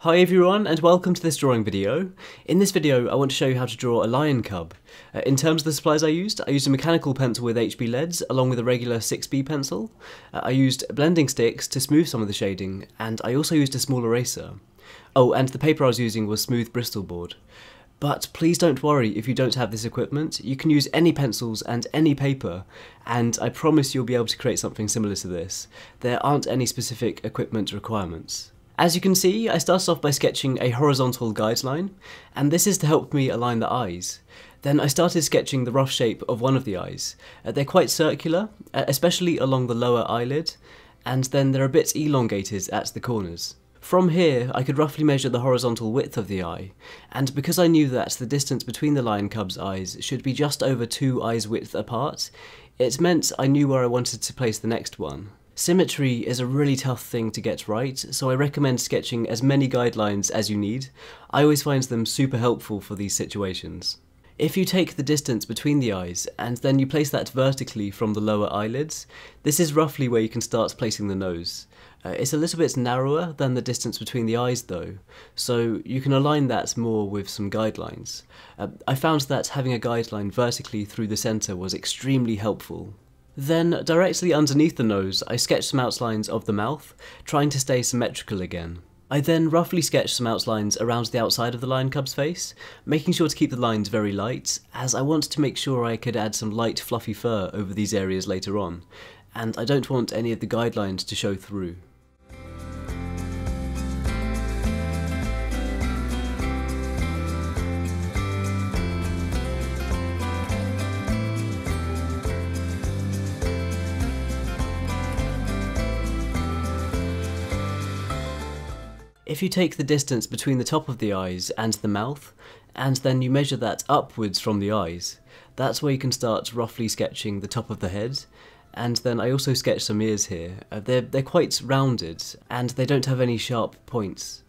Hi everyone and welcome to this drawing video. In this video I want to show you how to draw a Lion Cub. In terms of the supplies I used a mechanical pencil with HB leads along with a regular 6B pencil. I used blending sticks to smooth some of the shading, and I also used a small eraser. Oh, and the paper I was using was smooth Bristol board. But please don't worry if you don't have this equipment. You can use any pencils and any paper, and I promise you'll be able to create something similar to this. There aren't any specific equipment requirements. As you can see, I started off by sketching a horizontal guideline, and this is to help me align the eyes. Then I started sketching the rough shape of one of the eyes. They're quite circular, especially along the lower eyelid, and then they're a bit elongated at the corners. From here, I could roughly measure the horizontal width of the eye, and because I knew that the distance between the Lion Cub's eyes should be just over 2 eyes' width apart, it meant I knew where I wanted to place the next one. Symmetry is a really tough thing to get right, so I recommend sketching as many guidelines as you need. I always find them super helpful for these situations. If you take the distance between the eyes and then you place that vertically from the lower eyelids, this is roughly where you can start placing the nose. It's a little bit narrower than the distance between the eyes though, so you can align that more with some guidelines. I found that having a guideline vertically through the centre was extremely helpful. Then, directly underneath the nose, I sketched some outlines of the mouth, trying to stay symmetrical again. I then roughly sketched some outlines around the outside of the Lion Cub's face, making sure to keep the lines very light, as I wanted to make sure I could add some light fluffy fur over these areas later on, and I don't want any of the guidelines to show through. If you take the distance between the top of the eyes and the mouth, and then you measure that upwards from the eyes, that's where you can start roughly sketching the top of the head. And then I also sketched some ears here. They're quite rounded, and they don't have any sharp points.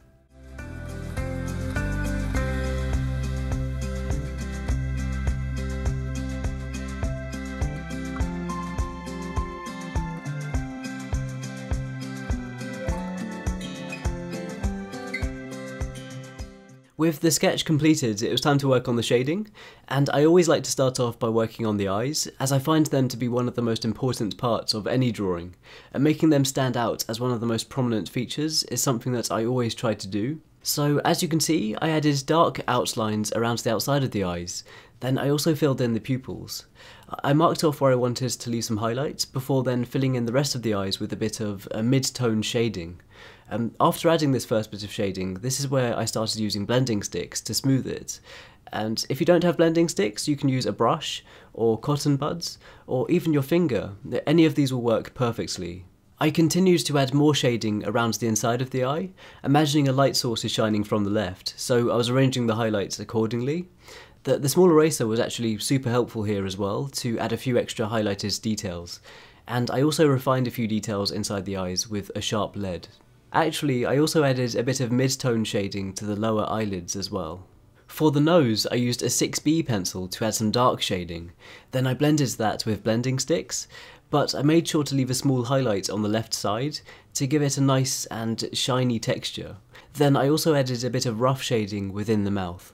With the sketch completed, it was time to work on the shading, and I always like to start off by working on the eyes, as I find them to be one of the most important parts of any drawing, and making them stand out as one of the most prominent features is something that I always try to do. So as you can see, I added dark outlines around the outside of the eyes, then I also filled in the pupils. I marked off where I wanted to leave some highlights, before then filling in the rest of the eyes with a bit of mid-tone shading. After adding this first bit of shading, this is where I started using blending sticks to smooth it. And if you don't have blending sticks, you can use a brush, or cotton buds, or even your finger. Any of these will work perfectly. I continued to add more shading around the inside of the eye, imagining a light source is shining from the left, so I was arranging the highlights accordingly. The small eraser was actually super helpful here as well, to add a few extra highlighted details. And I also refined a few details inside the eyes with a sharp lead. Actually, I also added a bit of mid-tone shading to the lower eyelids as well. For the nose, I used a 6B pencil to add some dark shading, then I blended that with blending sticks, but I made sure to leave a small highlight on the left side to give it a nice and shiny texture. Then I also added a bit of rough shading within the mouth.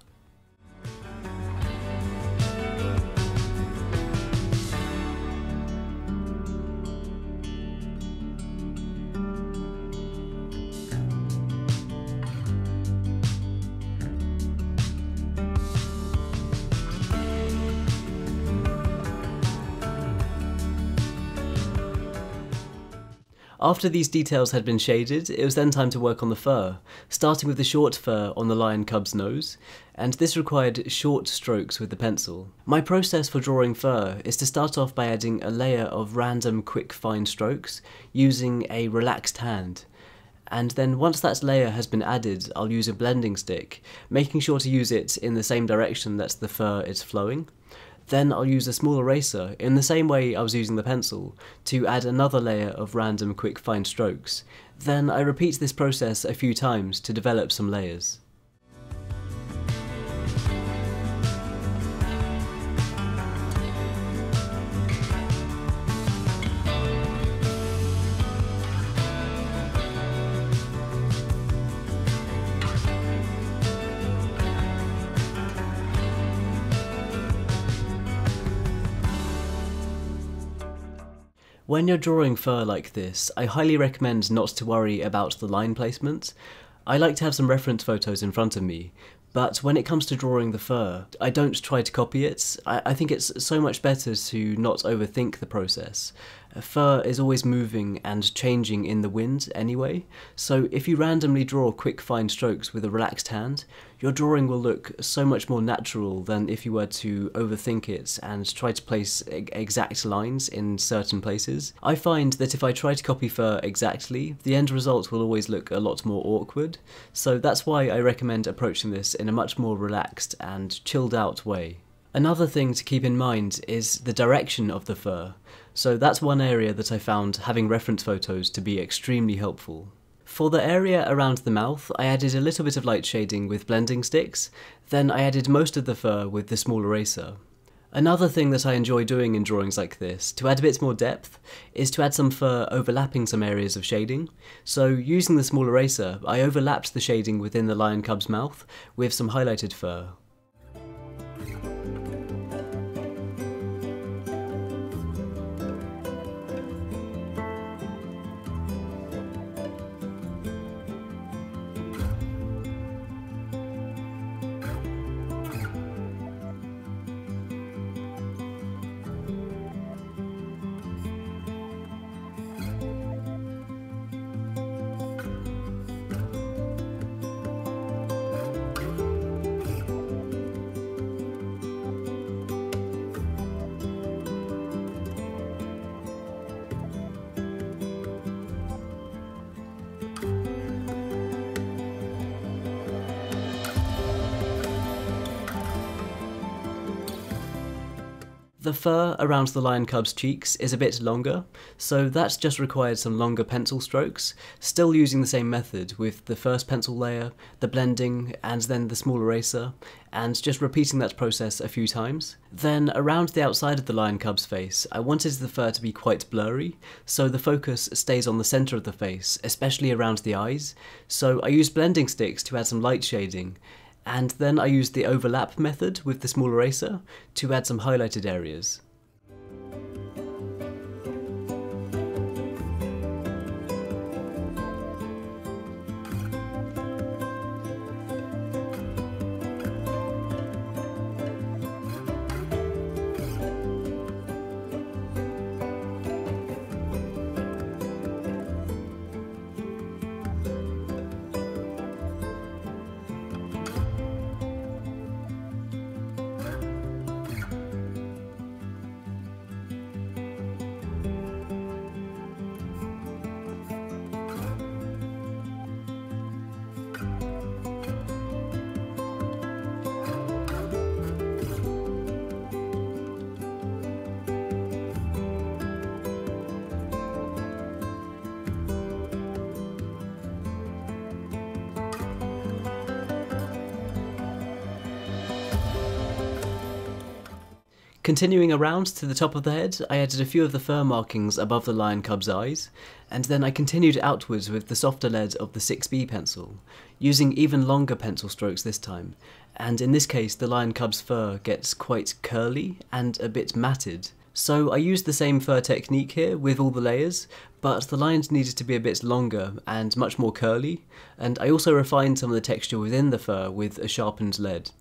After these details had been shaded, it was then time to work on the fur, starting with the short fur on the Lion Cub's nose, and this required short strokes with the pencil. My process for drawing fur is to start off by adding a layer of random quick fine strokes, using a relaxed hand. And then once that layer has been added, I'll use a blending stick, making sure to use it in the same direction that the fur is flowing. Then I'll use a small eraser, in the same way I was using the pencil, to add another layer of random quick fine strokes. Then I repeat this process a few times to develop some layers. When you're drawing fur like this, I highly recommend not to worry about the line placement. I like to have some reference photos in front of me, but when it comes to drawing the fur, I don't try to copy it. I think it's so much better to not overthink the process. Fur is always moving and changing in the wind anyway, so if you randomly draw quick fine strokes with a relaxed hand, your drawing will look so much more natural than if you were to overthink it and try to place exact lines in certain places. I find that if I try to copy fur exactly, the end result will always look a lot more awkward, so that's why I recommend approaching this in a much more relaxed and chilled out way. Another thing to keep in mind is the direction of the fur, so that's one area that I found having reference photos to be extremely helpful. For the area around the mouth, I added a little bit of light shading with blending sticks, then I added most of the fur with the small eraser. Another thing that I enjoy doing in drawings like this, to add a bit more depth, is to add some fur overlapping some areas of shading. So using the small eraser, I overlapped the shading within the Lion Cub's mouth with some highlighted fur. The fur around the Lion Cub's cheeks is a bit longer, so that's just required some longer pencil strokes, still using the same method with the first pencil layer, the blending, and then the small eraser, and just repeating that process a few times. Then around the outside of the Lion Cub's face, I wanted the fur to be quite blurry, so the focus stays on the centre of the face, especially around the eyes, so I used blending sticks to add some light shading, and then I used the overlap method with the small eraser to add some highlighted areas. Continuing around to the top of the head, I added a few of the fur markings above the Lion Cub's eyes, and then I continued outwards with the softer lead of the 6B pencil, using even longer pencil strokes this time, and in this case the Lion Cub's fur gets quite curly and a bit matted. So I used the same fur technique here with all the layers, but the lines needed to be a bit longer and much more curly, and I also refined some of the texture within the fur with a sharpened lead.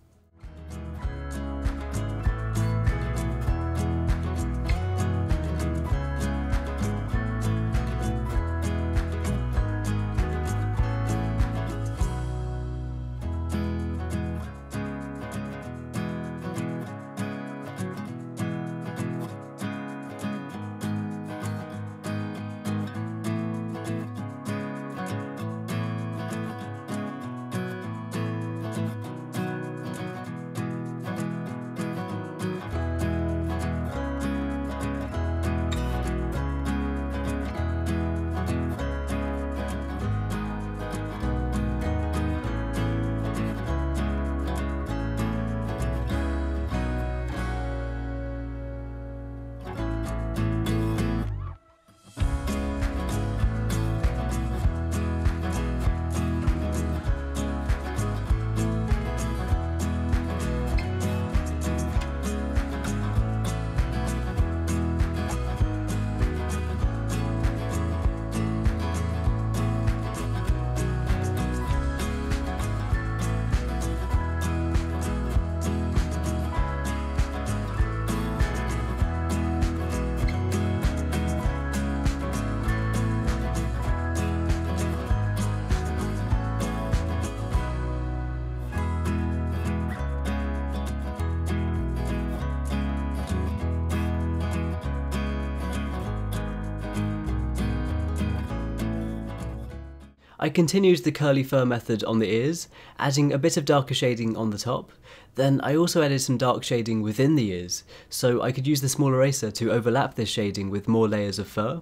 I continued the curly fur method on the ears, adding a bit of darker shading on the top. Then I also added some dark shading within the ears, so I could use the small eraser to overlap this shading with more layers of fur,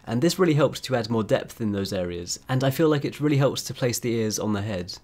and this really helped to add more depth in those areas, and I feel like it really helps to place the ears on the head.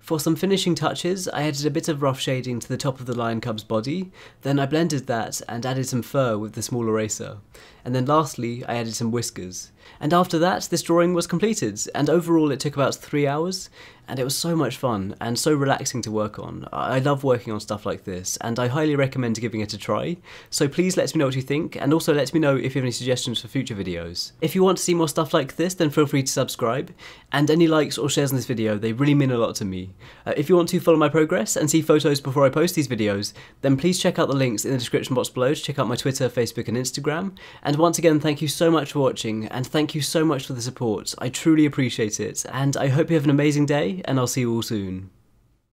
For some finishing touches, I added a bit of rough shading to the top of the Lion Cub's body, then I blended that and added some fur with the small eraser, and then lastly I added some whiskers. And after that, this drawing was completed, and overall it took about 3 hours, and it was so much fun and so relaxing to work on. I love working on stuff like this, and I highly recommend giving it a try, so please let me know what you think, and also let me know if you have any suggestions for future videos. If you want to see more stuff like this, then feel free to subscribe, and any likes or shares on this video, they really mean a lot to me. If you want to follow my progress and see photos before I post these videos, then please check out the links in the description box below to check out my Twitter, Facebook and Instagram. And once again, thank you so much for watching, and thank you so much for the support. I truly appreciate it, and I hope you have an amazing day, and I'll see you all soon.